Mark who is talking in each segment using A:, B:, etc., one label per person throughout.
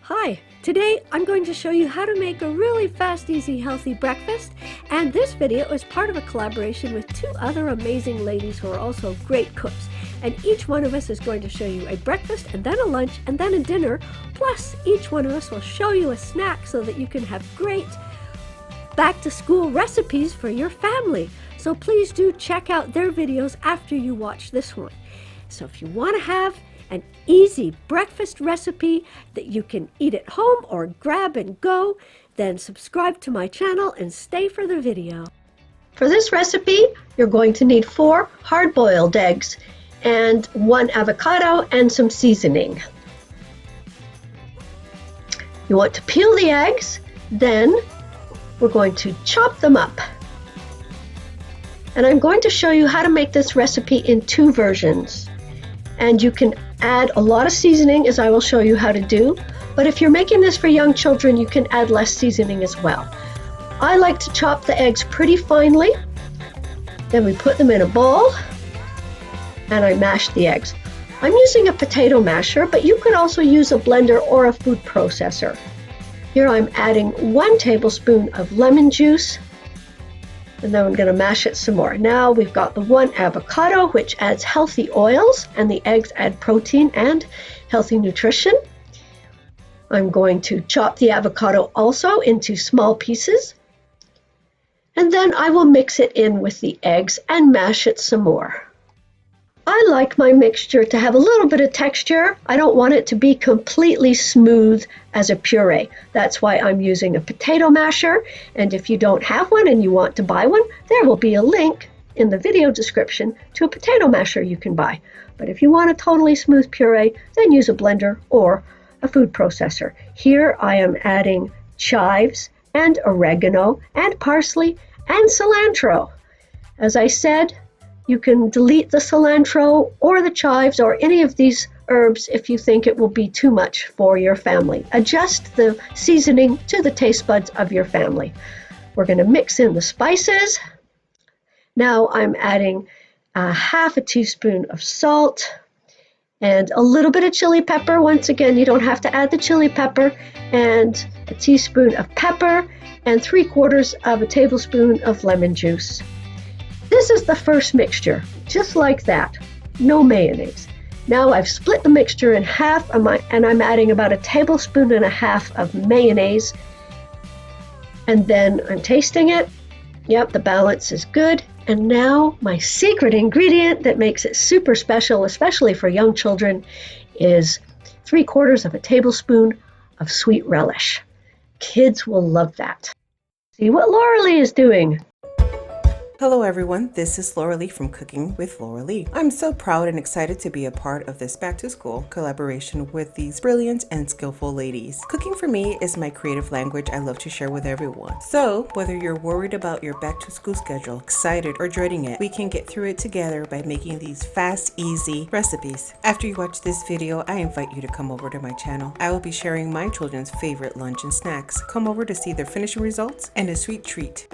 A: Hi, today I'm going to show you how to make a really fast, easy, healthy breakfast, and this video is part of a collaboration with two other amazing ladies who are also great cooks, and each one of us is going to show you a breakfast and then a lunch and then a dinner, plus each one of us will show you a snack so that you can have great back-to-school recipes for your family. So please do check out their videos after you watch this one. So if you want to have an easy breakfast recipe that you can eat at home or grab and go, then subscribe to my channel and stay for the video. For this recipe, you're going to need 4 hard-boiled eggs and 1 avocado and some seasoning. You want to peel the eggs, then we're going to chop them up. And I'm going to show you how to make this recipe in 2 versions. And you can add a lot of seasoning, as I will show you how to do, but if you're making this for young children, you can add less seasoning as well. I like to chop the eggs pretty finely, then we put them in a bowl, and I mash the eggs. I'm using a potato masher, but you could also use a blender or a food processor. Here I'm adding 1 tablespoon of lemon juice, and then I'm going to mash it some more. Now we've got the 1 avocado, which adds healthy oils, and the eggs add protein and healthy nutrition. I'm going to chop the avocado also into small pieces, and then I will mix it in with the eggs and mash it some more. I like my mixture to have a little bit of texture. I don't want it to be completely smooth as a puree. That's why I'm using a potato masher, and if you don't have one and you want to buy one, there will be a link in the video description to a potato masher you can buy. But if you want a totally smooth puree, then use a blender or a food processor. Here I am adding chives and oregano and parsley and cilantro. As I said, you can delete the cilantro or the chives or any of these herbs if you think it will be too much for your family. Adjust the seasoning to the taste buds of your family. We're going to mix in the spices. Now I'm adding half a teaspoon of salt and a little bit of chili pepper. Once again, you don't have to add the chili pepper, and a teaspoon of pepper and 3/4 of a tablespoon of lemon juice. This is the first mixture, just like that, no mayonnaise. Now I've split the mixture in half, and I'm adding about 1.5 tablespoons of mayonnaise. And then I'm tasting it. Yep, the balance is good. And now my secret ingredient that makes it super special, especially for young children, is 3/4 of a tablespoon of sweet relish. Kids will love that. See what Lauralee is doing.
B: Hello everyone, this is Lauralee from Cooking with Lauralee. I'm so proud and excited to be a part of this back-to-school collaboration with these brilliant and skillful ladies. Cooking for me is my creative language I love to share with everyone. So, whether you're worried about your back-to-school schedule, excited, or dreading it, we can get through it together by making these fast, easy recipes. After you watch this video, I invite you to come over to my channel. I will be sharing my children's favorite lunch and snacks. Come over to see their finishing results and a sweet treat.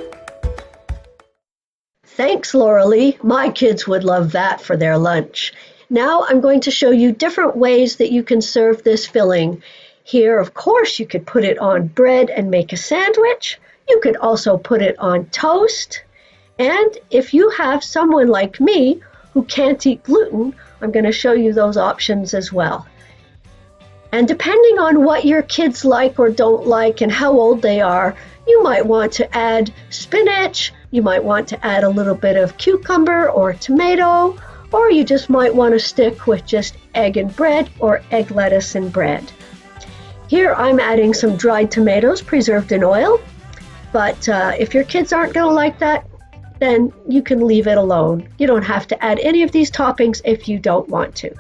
A: Thanks, Lauralee. My kids would love that for their lunch. Now I'm going to show you different ways that you can serve this filling. Here, of course, you could put it on bread and make a sandwich. You could also put it on toast. And if you have someone like me who can't eat gluten, I'm going to show you those options as well. And depending on what your kids like or don't like and how old they are, you might want to add spinach, you might want to add a little bit of cucumber or tomato, or you just might want to stick with just egg and bread or egg, lettuce, and bread. Here I'm adding some dried tomatoes preserved in oil, but if your kids aren't going to like that, then you can leave it alone. You don't have to add any of these toppings if you don't want to.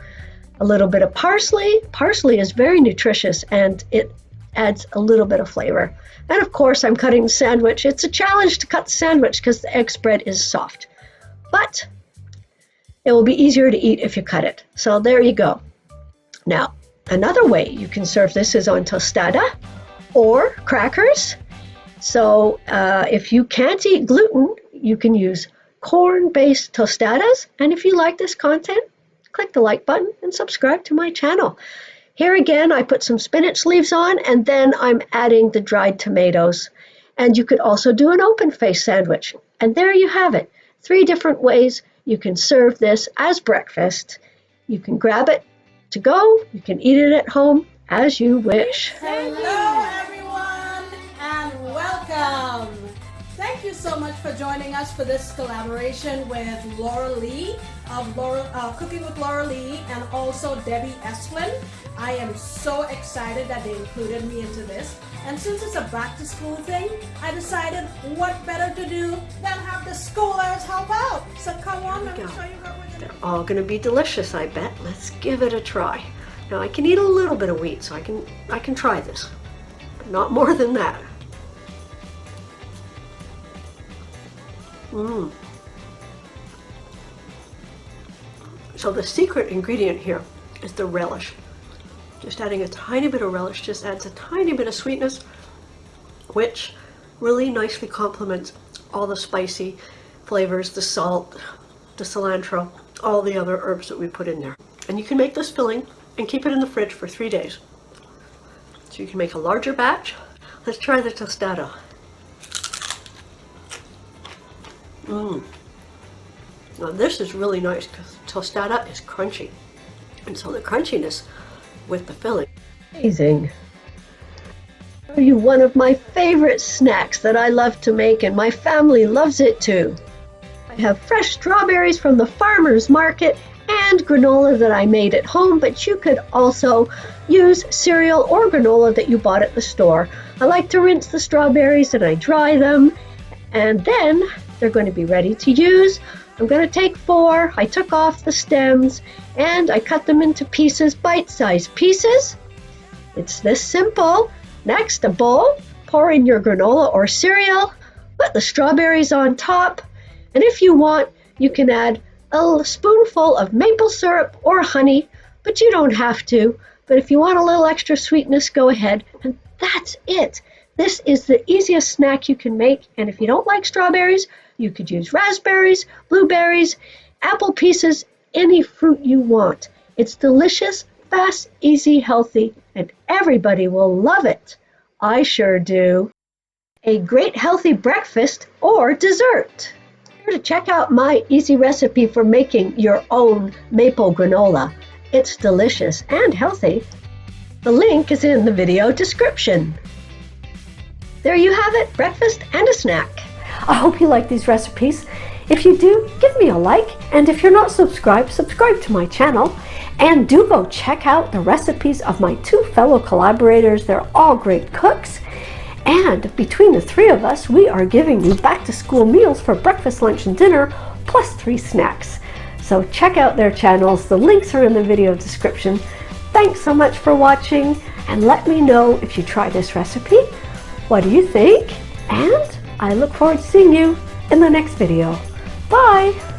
A: A little bit of parsley. Parsley is very nutritious and it adds a little bit of flavor. And of course, I'm cutting the sandwich. It's a challenge to cut the sandwich because the egg spread is soft. But it will be easier to eat if you cut it. So there you go. Now, another way you can serve this is on tostada or crackers. So if you can't eat gluten, you can use corn-based tostadas. And if you like this content, click the like button and subscribe to my channel. Here again, I put some spinach leaves on, and then I'm adding the dried tomatoes. And you could also do an open-faced sandwich. And there you have it. 3 different ways you can serve this as breakfast. You can grab it to go. You can eat it at home as you wish.
C: Hello, everyone, and welcome. Thank you so much for joining us for this collaboration with Lauralee of Cooking with Lauralee and also Debbie Esplin. I am so excited that they included me into this. And since it's a back-to-school thing, I decided what better to do than have the schoolers help out. So come on, let me show you what we're going to do.
A: They're all going to be delicious, I bet. Let's give it a try. Now I can eat a little bit of wheat, so I can try this, but not more than that. So the secret ingredient here is the relish. Just adding a tiny bit of relish just adds a tiny bit of sweetness, which really nicely complements all the spicy flavors, the salt, the cilantro, all the other herbs that we put in there. And you can make this filling and keep it in the fridge for 3 days. So you can make a larger batch. Let's try the tostada. Now this is really nice because tostada is crunchy. And so the crunchiness with the filling. Amazing. Show you one of my favorite snacks that I love to make, and my family loves it too. I have fresh strawberries from the farmer's market and granola that I made at home, but you could also use cereal or granola that you bought at the store. I like to rinse the strawberries and I dry them, and then they're going to be ready to use. I'm going to take 4. I took off the stems and I cut them into pieces, bite-sized pieces. It's this simple. Next, a bowl. Pour in your granola or cereal. Put the strawberries on top. And if you want, you can add a spoonful of maple syrup or honey, but you don't have to. But if you want a little extra sweetness, go ahead. And that's it. This is the easiest snack you can make. And if you don't like strawberries, you could use raspberries, blueberries, apple pieces, any fruit you want. It's delicious, fast, easy, healthy, and everybody will love it. I sure do. A great healthy breakfast or dessert. Here to check out my easy recipe for making your own maple granola. It's delicious and healthy. The link is in the video description. There you have it, breakfast and a snack. I hope you like these recipes. If you do, give me a like, and if you're not subscribed, subscribe to my channel, and do go check out the recipes of my 2 fellow collaborators. They're all great cooks, and between the 3 of us, we are giving you back-to-school meals for breakfast, lunch, and dinner, plus 3 snacks. So check out their channels. The links are in the video description. Thanks so much for watching, and let me know if you try this recipe. What do you think? And I look forward to seeing you in the next video. Bye!